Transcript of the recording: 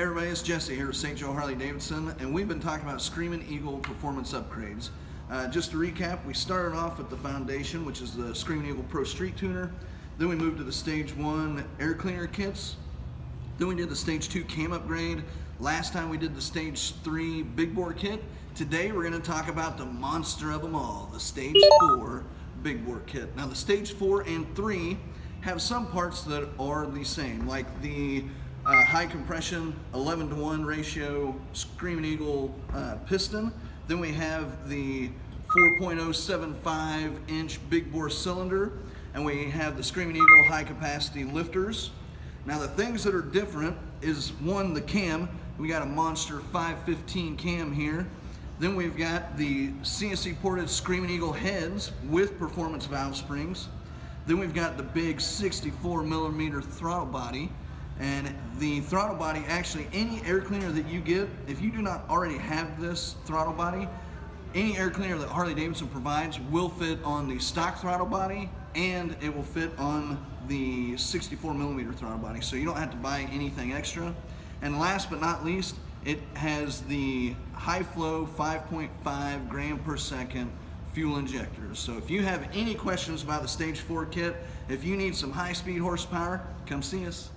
Hey everybody, it's Jesse here at St. Joe Harley-Davidson, and we've been talking about Screamin Eagle performance upgrades. Just to recap, we started off with the foundation, which is the Screamin Eagle Pro Street Tuner. Then we moved to the Stage 1 air cleaner kits. Then we did the Stage 2 cam upgrade. Last time we did the Stage 3 big bore kit. Today we're going to talk about the monster of them all, the Stage 4 big bore kit. Now the Stage 4 and 3 have some parts that are the same, like the high compression 11:1 ratio Screamin Eagle piston. Then we have the 4.075 inch big bore cylinder, and we have the Screamin Eagle high capacity lifters. Now the things that are different is, one, the cam. We got a monster 515 cam here. Then we've got the CNC ported Screamin Eagle heads with performance valve springs. Then we've got the big 64mm throttle body. And the throttle body, actually any air cleaner that you get, if you do not already have this throttle body, any air cleaner that Harley-Davidson provides will fit on the stock throttle body, and it will fit on the 64mm throttle body, so you don't have to buy anything extra. And last but not least, it has the high flow 5.5 gram per second fuel injectors. So if you have any questions about the Stage 4 kit, if you need some high speed horsepower, come see us.